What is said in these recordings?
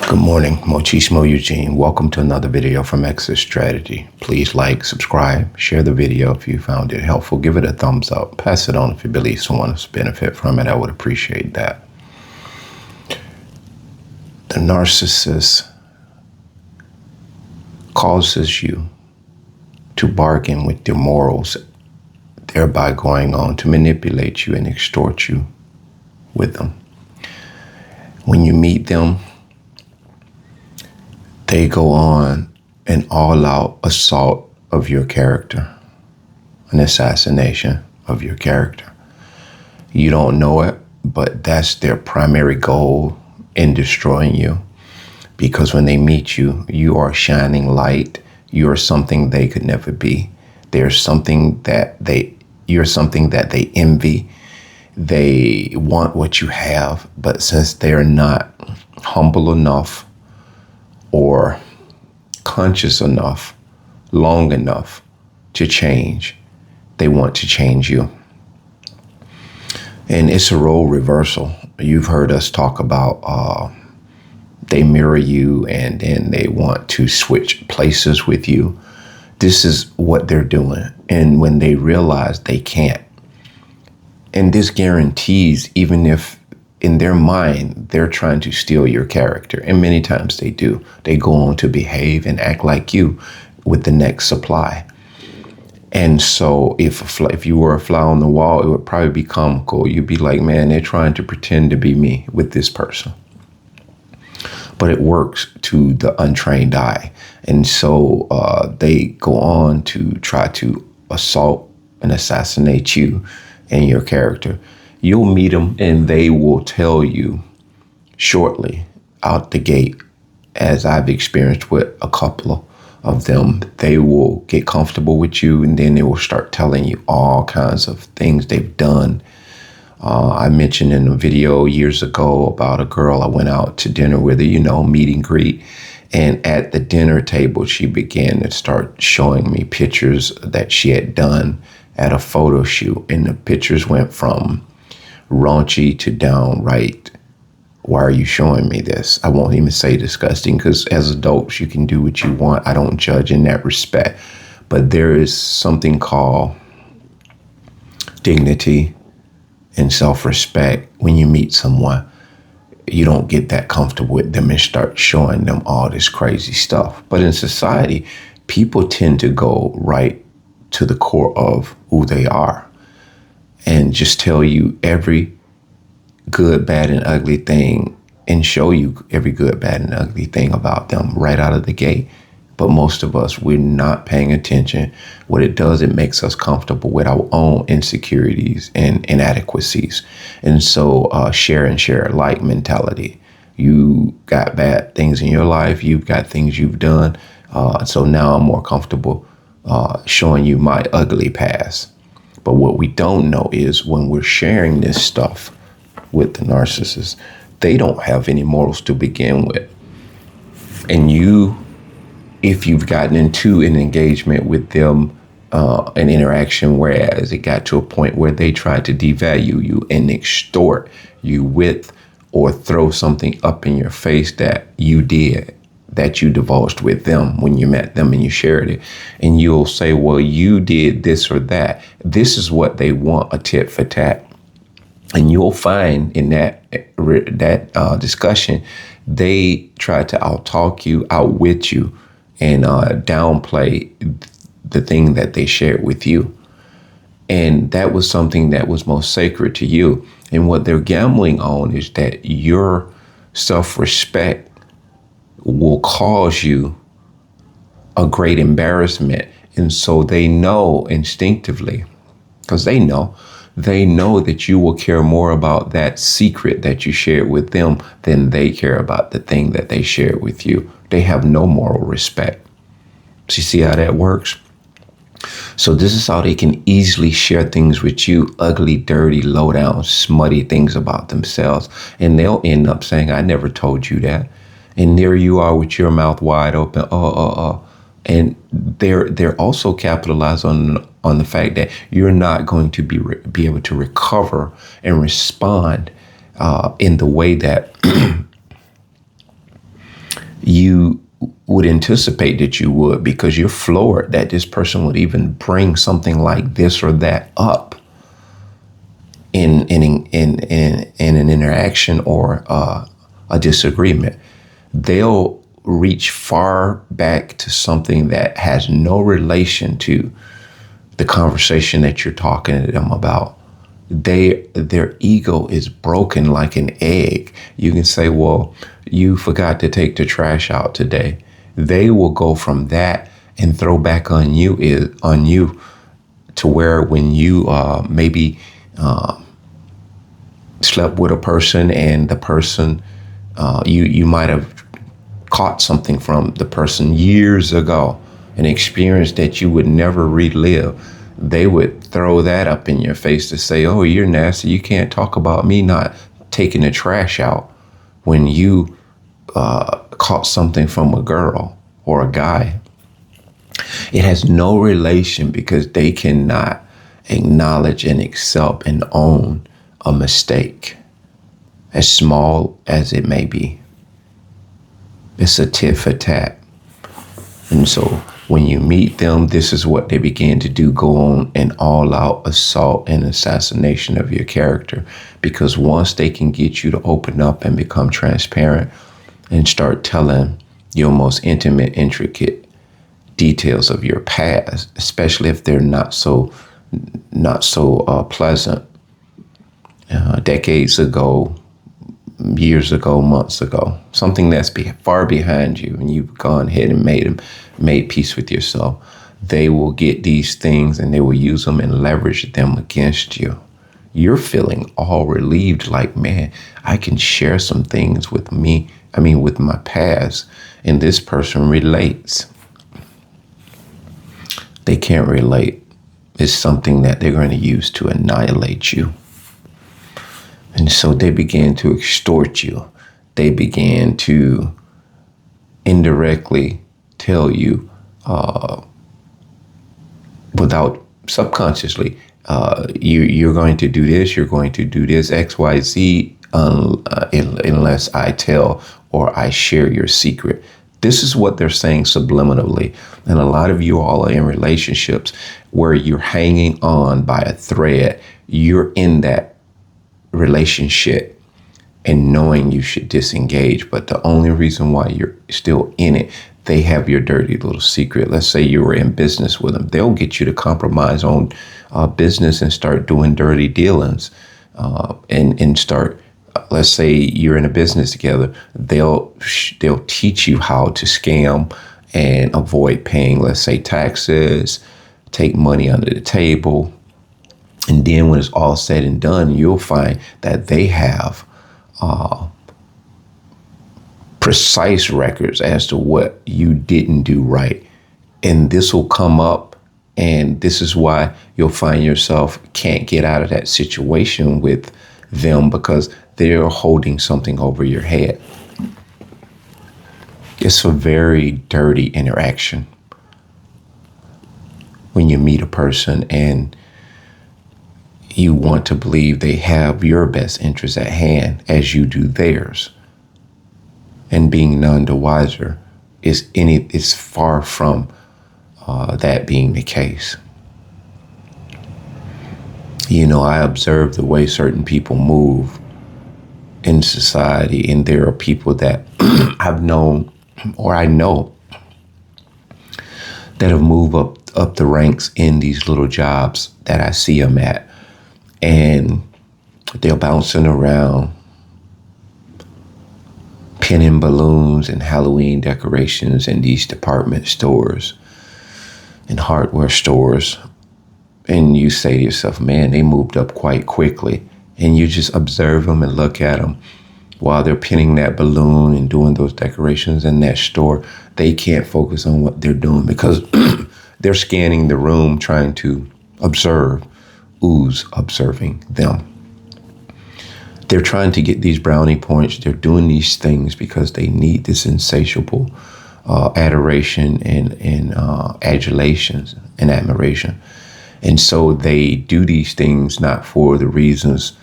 Good morning, Mochismo Eugene. Welcome to another video from Exit Strategy. Please like, subscribe, share the video if you found it helpful. Give it a thumbs up. Pass it on if you believe someone else benefit from it. I would appreciate that. The narcissist causes you to bargain with your morals, thereby going on to manipulate you and extort you with them. When you meet them, they go on an all-out assault of your character, an assassination of your character. You don't know it, but that's their primary goal in destroying you. Because when they meet you, you are shining light. You are something they could never be. You're something that they envy. They want what you have, but since they're not humble enough or conscious enough, long enough to change, they want to change you. And it's a role reversal. You've heard us talk about they mirror you and then they want to switch places with you. This is what they're doing. And when they realize they can't, and this guarantees, even if in their mind, they're trying to steal your character. And many times they do. They go on to behave and act like you with the next supply. And so if you were a fly on the wall, it would probably be comical. You'd be like, man, they're trying to pretend to be me with this person. But it works to the untrained eye. And so they go on to try to assault and assassinate you and your character. You'll meet them and they will tell you shortly out the gate, as I've experienced with a couple of them, they will get comfortable with you and then they will start telling you all kinds of things they've done. I mentioned in a video years ago about a girl I went out to dinner with, meet and greet. And at the dinner table, she began to start showing me pictures that she had done at a photo shoot. And the pictures went from raunchy to downright, why are you showing me this? I won't even say disgusting, because as adults, you can do what you want. I don't judge in that respect. But there is something called dignity and self-respect when you meet someone. You don't get that comfortable with them and start showing them all this crazy stuff. But in society, people tend to go right to the core of who they are and just tell you every good, bad, and ugly thing and show you every good, bad, and ugly thing about them right out of the gate. But most of us, we're not paying attention. What it does, it makes us comfortable with our own insecurities and inadequacies. And so share and share alike mentality. You got bad things in your life. You've got things you've done. So now I'm more comfortable showing you my ugly past. But what we don't know is when we're sharing this stuff with the narcissist, they don't have any morals to begin with. And if you've gotten into an engagement with them, an interaction, whereas it got to a point where they tried to devalue you and extort you with or throw something up in your face that you did, that you divulged with them when you met them and you shared it. And you'll say, well, you did this or that. This is what they want, a tit for tat. And you'll find in that discussion, they try to outtalk you, outwit you, and downplay the thing that they shared with you. And that was something that was most sacred to you. And what they're gambling on is that your self-respect will cause you a great embarrassment. And so they know instinctively, because they know that you will care more about that secret that you shared with them than they care about the thing that they shared with you. They have no moral respect. So you see how that works? So this is how they can easily share things with you, ugly, dirty, low down, smutty things about themselves. And they'll end up saying, I never told you that. And there you are with your mouth wide open. And they're also capitalized on the fact that you're not going to be able to recover and respond in the way that you would anticipate that you would, because you're floored that this person would even bring something like this or that up in an interaction or a disagreement. They'll reach far back to something that has no relation to the conversation that you're talking to them about. Their ego is broken like an egg. You can say, well, you forgot to take the trash out today. They will go from that and throw back on you to where when you maybe slept with a person, and the person you might have caught something from the person years ago, an experience that you would never relive. They would throw that up in your face to say, oh, you're nasty. You can't talk about me not taking the trash out, when you caught something from a girl or a guy. It has no relation, because they cannot acknowledge and accept and own a mistake, as small as it may be. It's a tit for tat. And so when you meet them, this is what they begin to do: go on an all-out assault and assassination of your character. Because once they can get you to open up and become transparent and start telling your most intimate, intricate details of your past, especially if they're not so pleasant, decades ago, years ago, months ago, something that's far behind you, and you've gone ahead and made peace with yourself, they will get these things and they will use them and leverage them against you. You're feeling all relieved, like, man, I can share some things with my past, and this person relates. They can't relate. It's something that they're going to use to annihilate you. And so they began to extort you. They began to indirectly tell you, without subconsciously, you're going to do this, you're going to do this, X, Y, Z, unless I tell or I share your secret. This is what they're saying subliminally. And a lot of you all are in relationships where you're hanging on by a thread. You're in that relationship and knowing you should disengage, but the only reason why you're still in it, they have your dirty little secret. Let's say you were in business with them. They'll get you to compromise on business and start doing dirty dealings, and start, let's say you're in a business together. They'll teach you how to scam and avoid paying, let's say, taxes, take money under the table. And then when it's all said and done, you'll find that they have precise records as to what you didn't do right. And this will come up, and this is why you'll find yourself can't get out of that situation with them, because they're holding something over your head. It's a very dirty interaction when you meet a person and you want to believe they have your best interests at hand as you do theirs. And being none the wiser is far from that being the case. You know, I observe the way certain people move in society, and there are people that I've known, or I know, that have moved up the ranks in these little jobs that I see them at. And they're bouncing around, pinning balloons and Halloween decorations in these department stores and hardware stores. And you say to yourself, man, they moved up quite quickly. And you just observe them and look at them while they're pinning that balloon and doing those decorations in that store. They can't focus on what they're doing because they're scanning the room trying to observe who's observing them. They're trying to get these brownie points. They're doing these things because they need this insatiable adoration and adulations and admiration. And so they do these things not for the reasons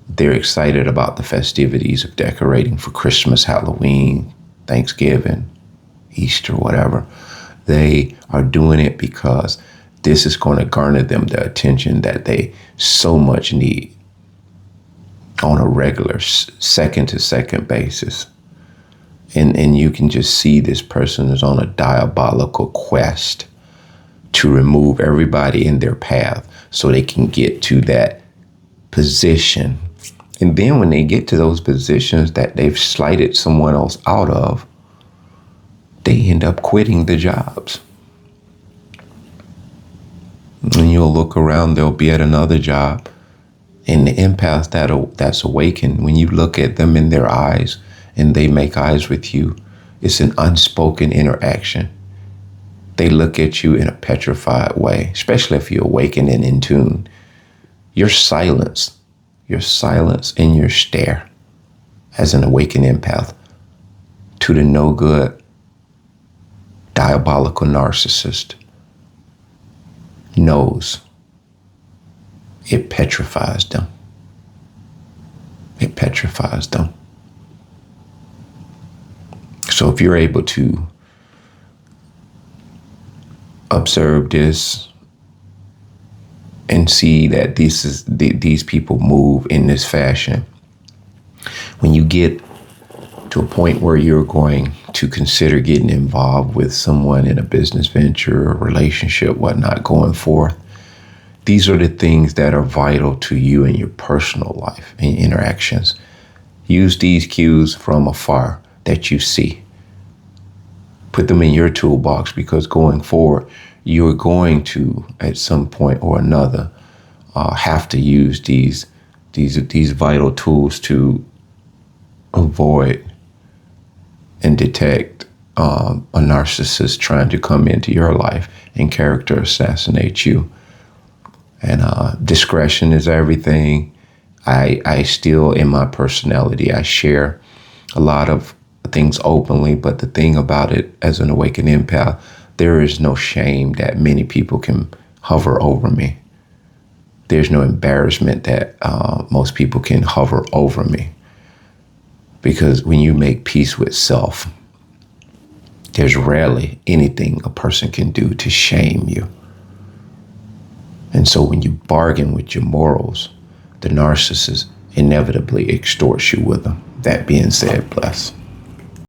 they're excited about the festivities of decorating for Christmas, Halloween, Thanksgiving, Easter, whatever. They are doing it because this is going to garner them the attention that they so much need on a regular second to second basis. And you can just see this person is on a diabolical quest to remove everybody in their path so they can get to that position. And then when they get to those positions that they've slighted someone else out of, they end up quitting the jobs. And you'll look around, they'll be at another job. And the empath that's awakened, when you look at them in their eyes and they make eyes with you, it's an unspoken interaction. They look at you in a petrified way, especially if you're awakened and in tune. Your silence and your stare as an awakened empath to the no good, diabolical narcissist knows it petrifies them. It petrifies them. So if you're able to observe this and see that these people move in this fashion, when you get to a point where you're going to consider getting involved with someone in a business venture or relationship, whatnot, going forth, these are the things that are vital to you in your personal life and interactions. Use these cues from afar that you see. Put them in your toolbox, because going forward, you're going to, at some point or another, have to use these vital tools to avoid and detect a narcissist trying to come into your life and character assassinate you. And discretion is everything. I still, in my personality, I share a lot of things openly, but the thing about it, as an awakened empath, there is no shame that many people can hover over me. There's no embarrassment that most people can hover over me. Because when you make peace with self, there's rarely anything a person can do to shame you. And so when you bargain with your morals, the narcissist inevitably extorts you with them. That being said, BLEZZ.